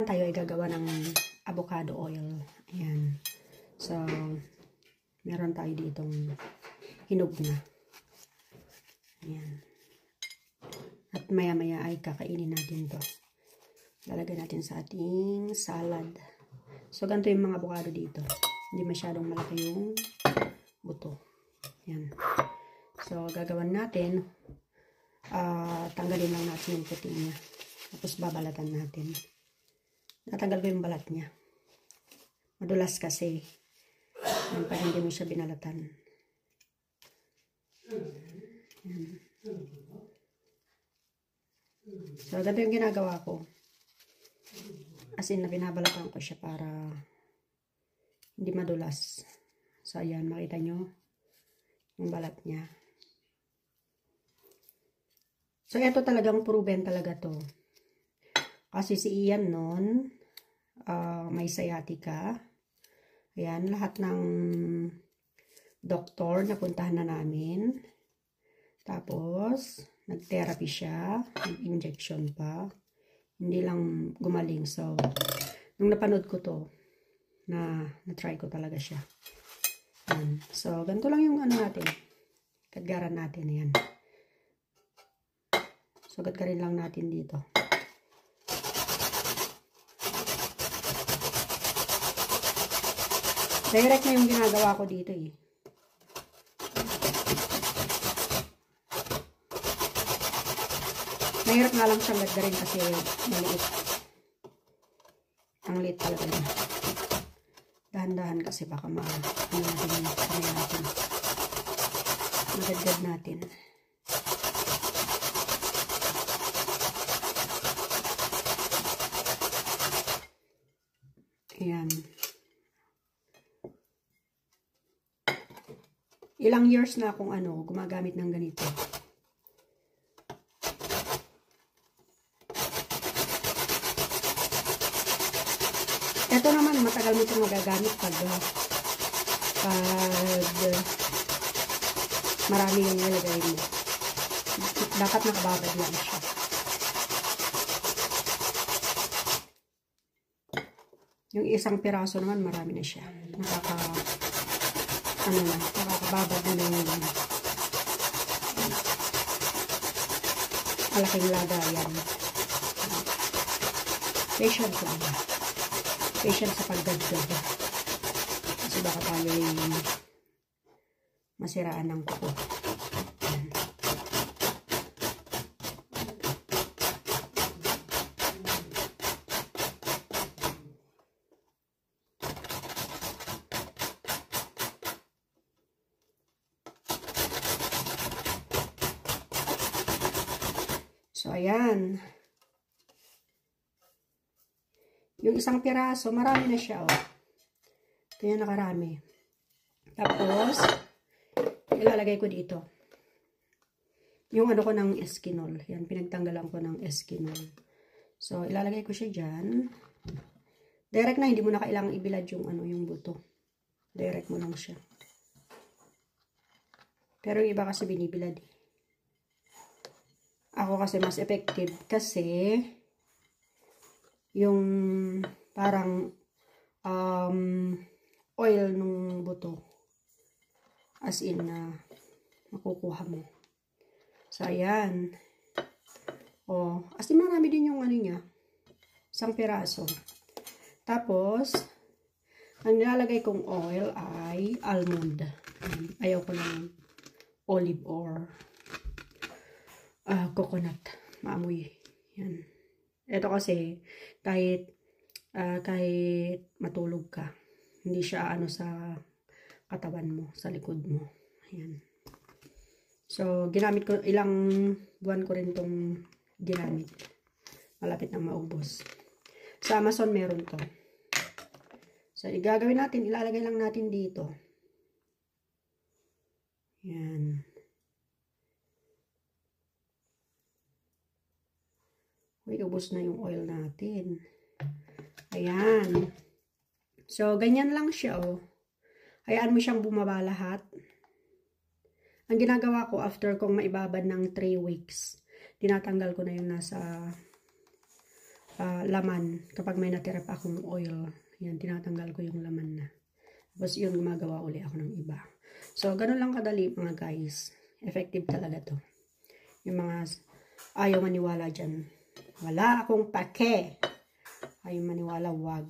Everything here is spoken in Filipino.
Tayo ay gagawa ng avocado oil. Ayan. So, meron tayo ditong hinog na. Ayan. At maya-maya ay kakainin natin to. Lalagay natin sa ating salad. So, ganito yung mga avocado dito. Hindi masyadong malaki yung buto. Ayan. So, gagawin natin. Tanggalin lang natin yung puti niya. Tapos babalatan natin. Natanggal ko yung balat niya. Madulas kasi. Yan, pag hindi mo siya binalatan. Yan. So, ganito yung ginagawa ko. As in, na binabalatan ko siya para hindi madulas. So, ayan, makita nyo yung balat niya. So, ito talagang proven talaga to. Kasi si Ian noon, may sciatica. Ayan, lahat ng doktor napuntahan na namin. Tapos, nag-therapy siya, nag-injection pa. Hindi lang gumaling. So, nung napanood ko to, na-try ko talaga siya. Ayan. So, ganito lang yung ano natin. Kadgaran natin, ayan. So, kadgarin lang natin dito. Direct na yung ginagawa ko dito eh. Mahirap nga lang siyang lagdarin kasi maliit. Ang liit talaga yun. Dahan-dahan kasi baka magagad natin. Ayan. Ilang years na akong gumagamit ng ganito. Ito naman, matagal mo itong magagamit pag marami yung nilagay mo. Dapat nakababad lang siya. Yung isang piraso naman, marami na siya. Nakakababad na lang yun. Malaking lagayan. Patient lang. Patient sa pagdagdag. Kasi baka tayo yung masiraan ng kuko. So, ayan. Yung isang piraso, marami na siya, oh. Ito yung nakarami. Tapos, ilalagay ko dito. Yung ko ng eskinol. Yan, pinagtanggalan ko ng eskinol. So, ilalagay ko siya dyan. Direct na, hindi mo na kailangang ibilad yung, yung buto. Direct mo lang siya. Pero yung iba kasi binibilad, eh. Ako kasi mas effective kasi yung parang oil nung buto as in makukuha mo. So, ayan. O, as in marami din yung niya. Isang piraso. Tapos, ang nilalagay kong oil ay almond. Ayaw ko ng olive or coconut. Maamoy. Yan. Ito kasi, kahit matulog ka, hindi siya sa katawan mo, sa likod mo. Ayan. So, ginamit ko, ilang buwan ko rin itong ginamit. Malapit nang maubos. Sa Amazon meron to. So, igagawin natin, ilalagay lang natin dito. Ayan. Uy, ubos na yung oil natin. Ayan. So, ganyan lang siya, oh. Hayaan mo siyang bumaba lahat. Ang ginagawa ko, after kong maibabad ng 3 weeks, tinatanggal ko na yung nasa laman. Kapag may natira pa akong oil, yan, tinatanggal ko yung laman na. Tapos yun, gumagawa uli ako ng iba. So, ganun lang kadali mga guys. Effective talaga to. Yung mga ayaw maniwala dyan. Wala akong pake. Ayaw maniwala, wag.